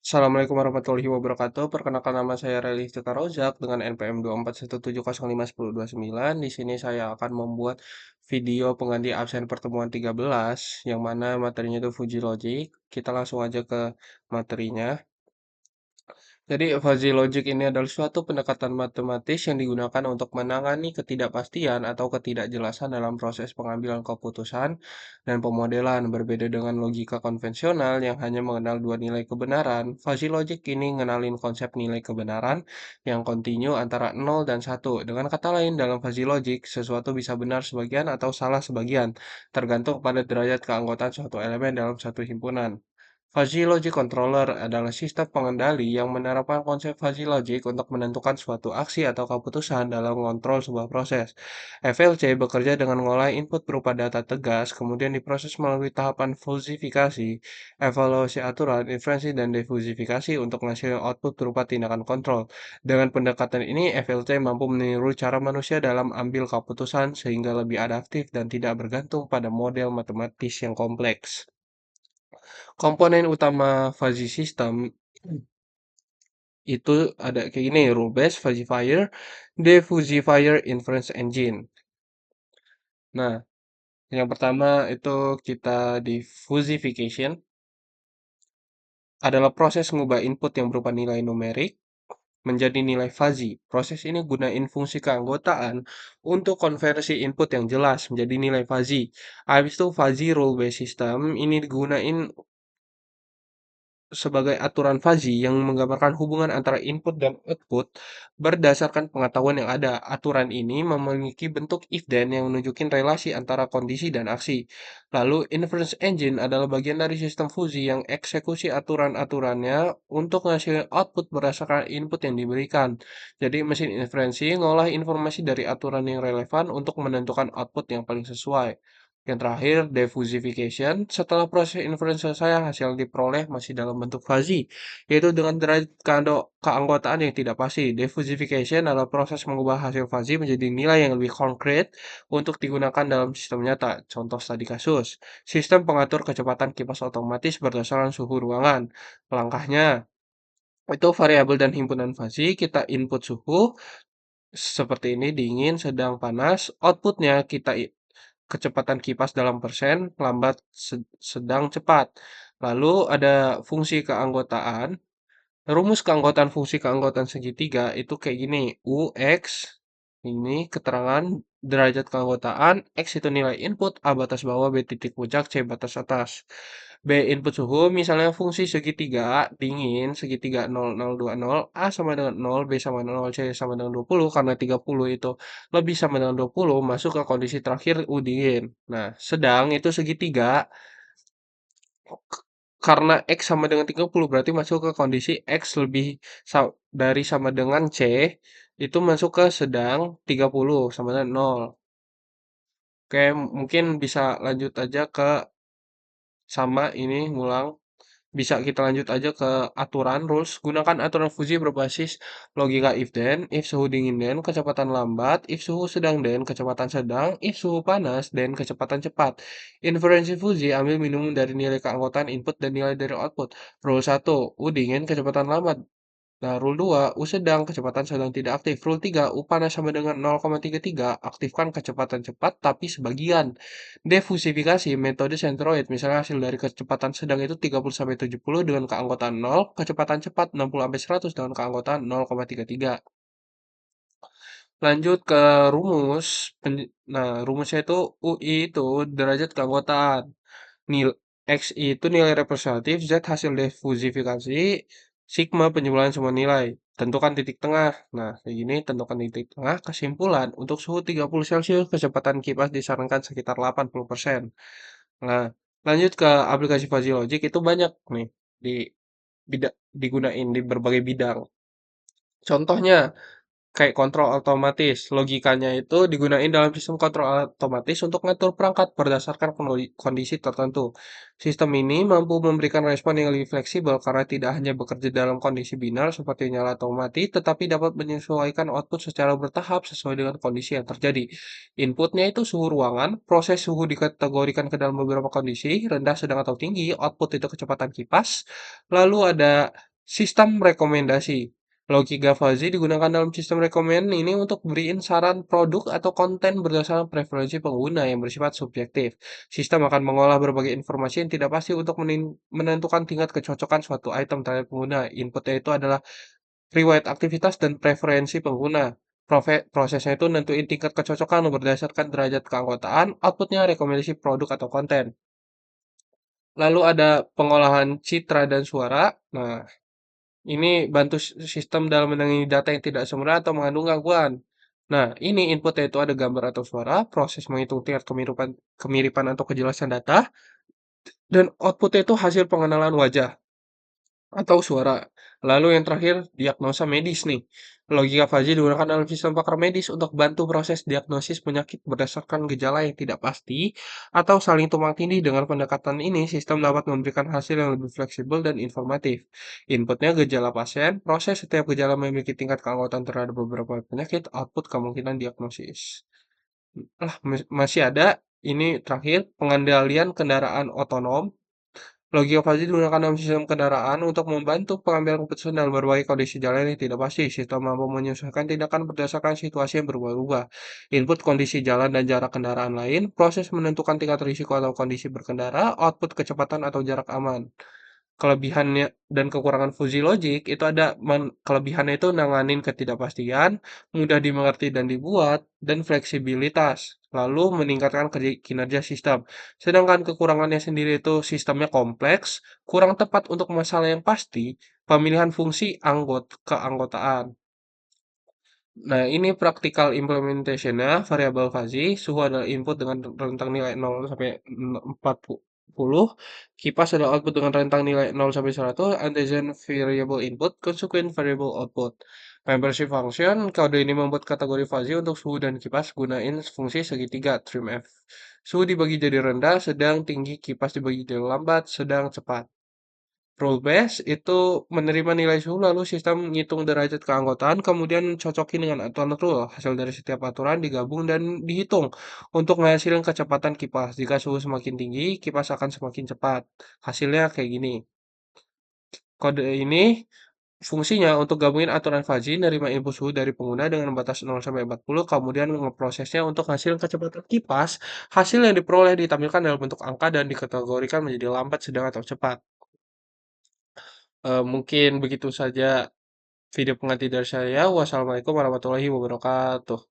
Assalamualaikum warahmatullahi wabarakatuh. Perkenalkan nama saya Relly Cita Rozak dengan NPM 24170051029. Di sini saya akan membuat video pengganti absen pertemuan 13 yang mana materinya itu Fuji Logic. Kita langsung aja ke materinya. Jadi, fuzzy logic ini adalah suatu pendekatan matematis yang digunakan untuk menangani ketidakpastian atau ketidakjelasan dalam proses pengambilan keputusan dan pemodelan. Berbeda dengan logika konvensional yang hanya mengenal dua nilai kebenaran, fuzzy logic ini ngenalin konsep nilai kebenaran yang kontinu antara 0 dan 1. Dengan kata lain, dalam fuzzy logic, sesuatu bisa benar sebagian atau salah sebagian, tergantung pada derajat keanggotaan suatu elemen dalam satu himpunan. Fuzzy Logic Controller adalah sistem pengendali yang menerapkan konsep fuzzy logic untuk menentukan suatu aksi atau keputusan dalam mengontrol sebuah proses. FLC bekerja dengan mengolah input berupa data tegas, kemudian diproses melalui tahapan fusifikasi, evaluasi aturan, inferensi, dan defusifikasi untuk menghasilkan output berupa tindakan kontrol. Dengan pendekatan ini, FLC mampu meniru cara manusia dalam ambil keputusan sehingga lebih adaptif dan tidak bergantung pada model matematis yang kompleks. Komponen utama fuzzy system itu ada kayak gini, rule based, falsifier, defusifier, inference engine. Nah, yang pertama itu kita diffusification adalah proses mengubah input yang berupa nilai numerik menjadi nilai fuzzy. Proses ini gunain fungsi keanggotaan untuk konversi input yang jelas menjadi nilai fuzzy. Habis itu fuzzy rule based system ini digunain sebagai aturan fuzzy yang menggambarkan hubungan antara input dan output berdasarkan pengetahuan yang ada. Aturan ini memiliki bentuk if-then yang menunjukkan relasi antara kondisi dan aksi. Lalu, inference engine adalah bagian dari sistem fuzzy yang eksekusi aturan-aturannya untuk menghasilkan output berdasarkan input yang diberikan. Jadi, mesin inferensi ngolah informasi dari aturan yang relevan untuk menentukan output yang paling sesuai. Yang terakhir, diffusification. Setelah proses inference selesai, hasil yang diperoleh masih dalam bentuk fuzzy, yaitu dengan derajat keanggotaan yang tidak pasti. Diffusification adalah proses mengubah hasil fuzzy menjadi nilai yang lebih konkret untuk digunakan dalam sistem nyata. Contoh studi kasus, sistem pengatur kecepatan kipas otomatis berdasarkan suhu ruangan. Langkahnya, itu variabel dan himpunan fuzzy, kita input suhu, seperti ini, dingin, sedang, panas. Outputnya kita kecepatan kipas dalam persen, lambat, sedang, cepat. Lalu ada fungsi keanggotaan. Rumus keanggotaan fungsi keanggotaan segitiga itu kayak gini. U, X, ini keterangan derajat keanggotaan. X itu nilai input, A batas bawah, B titik puncak, C batas atas. B input suhu, misalnya fungsi segitiga dingin, segitiga 0020, A sama dengan 0, B sama dengan 0, C sama dengan 20, karena 30 itu lebih sama dengan 20, masuk ke kondisi terakhir U dingin. Nah, sedang itu segitiga, karena X sama dengan 30 berarti masuk ke kondisi X lebih dari sama dengan C, itu masuk ke sedang 30 sama dengan 0. Oke, mungkin bisa lanjut aja ke sama ini ngulang. Bisa kita lanjut aja ke aturan rules. Gunakan aturan fuzzy berbasis logika if then, if suhu dingin then, kecepatan lambat, if suhu sedang then, kecepatan sedang, if suhu panas then, kecepatan cepat. Inferensi fuzzy ambil minimum dari nilai keanggotaan input dan nilai dari output. Rule 1, U dingin, kecepatan lambat. Nah, rule 2, U sedang, kecepatan sedang tidak aktif. Rule 3, U panas sama dengan 0,33, aktifkan kecepatan cepat tapi sebagian. Defusifikasi, metode centroid, misalnya hasil dari kecepatan sedang itu 30-70 dengan keanggotaan 0, kecepatan cepat 60-100 dengan keanggotaan 0,33. Lanjut ke rumus. Nah, rumusnya itu UI itu derajat keanggotaan. Nil X itu nilai representatif, Z hasil defusifikasi, sigma penjumlahan semua nilai. Tentukan titik tengah. Nah, kayak gini, tentukan titik tengah. Kesimpulan, untuk suhu 30 Celcius, kecepatan kipas disarankan sekitar 80%. Nah, lanjut ke aplikasi fuzzy logic, itu banyak nih di digunain di berbagai bidang. Contohnya, kayak kontrol otomatis, logikanya itu digunain dalam sistem kontrol otomatis untuk mengatur perangkat berdasarkan kondisi tertentu. Sistem ini mampu memberikan respon yang lebih fleksibel karena tidak hanya bekerja dalam kondisi binar seperti nyala atau mati, tetapi dapat menyesuaikan output secara bertahap sesuai dengan kondisi yang terjadi. Inputnya itu suhu ruangan, proses suhu dikategorikan ke dalam beberapa kondisi, rendah, sedang, atau tinggi, output itu kecepatan kipas, lalu ada Sistem rekomendasi. Logika fuzzy digunakan dalam sistem rekomen ini untuk beriin saran produk atau konten berdasarkan preferensi pengguna yang bersifat subjektif. Sistem akan mengolah berbagai informasi yang tidak pasti untuk menentukan tingkat kecocokan suatu item terhadap pengguna. Inputnya itu adalah riwayat aktivitas dan preferensi pengguna. Prosesnya itu nentuin tingkat kecocokan berdasarkan derajat keanggotaan, outputnya rekomendasi produk atau konten. Lalu ada pengolahan citra dan suara. Nah, ini bantu sistem dalam menangani data yang tidak sempurna atau mengandung gangguan. Nah, ini inputnya itu ada gambar atau suara, proses menghitung tingkat kemiripan atau kejelasan data, dan outputnya itu hasil pengenalan wajah atau suara. Lalu yang terakhir, diagnosa medis nih. Logika fuzzy digunakan dalam sistem pakar medis untuk bantu proses diagnosis penyakit berdasarkan gejala yang tidak pasti atau saling tumpang tindih. Dengan pendekatan ini, sistem dapat memberikan hasil yang lebih fleksibel dan informatif. Inputnya gejala pasien, proses setiap gejala memiliki tingkat keanggotaan terhadap beberapa penyakit, output kemungkinan diagnosis. Masih ada, ini terakhir, pengendalian kendaraan otonom. Logika fuzzy digunakan dalam sistem kendaraan untuk membantu pengambilan keputusan dalam berbagai kondisi jalan yang tidak pasti. Sistem mampu menyesuaikan tindakan berdasarkan situasi yang berubah-ubah. Input kondisi jalan dan jarak kendaraan lain, proses menentukan tingkat risiko atau kondisi berkendara, output kecepatan atau jarak aman. Kelebihannya dan kekurangan fuzzy logic itu ada kelebihannya itu nanganin ketidakpastian, mudah dimengerti dan dibuat, dan fleksibilitas, lalu meningkatkan kinerja sistem. Sedangkan kekurangannya sendiri itu sistemnya kompleks, kurang tepat untuk masalah yang pasti, pemilihan fungsi keanggotaan. Nah, ini practical implementation-nya variabel fuzzy, suhu adalah input dengan rentang nilai 0 sampai 40, kipas adalah output dengan rentang nilai 0 sampai 100, antecedent variable input, consequent variable output. Membership function, kode ini membuat kategori fuzzy untuk suhu dan kipas, gunain fungsi segitiga, trim F. Suhu dibagi jadi rendah, sedang tinggi, kipas dibagi jadi lambat, sedang cepat. Rule base itu menerima nilai suhu lalu sistem ngitung derajat keanggotaan kemudian cocokin dengan aturan rule. Hasil dari setiap aturan digabung dan dihitung untuk menghasilkan kecepatan kipas. Jika suhu semakin tinggi, kipas akan semakin cepat. Hasilnya kayak gini. Kode ini fungsinya untuk gabungin aturan fuzzy, nerima input suhu dari pengguna dengan batas 0 sampai 40, kemudian ngeprosesnya untuk hasil kecepatan kipas. Hasil yang diperoleh ditampilkan dalam bentuk angka dan dikategorikan menjadi lambat, sedang, atau cepat. Mungkin begitu saja video pengantin dari saya. Wassalamualaikum warahmatullahi wabarakatuh.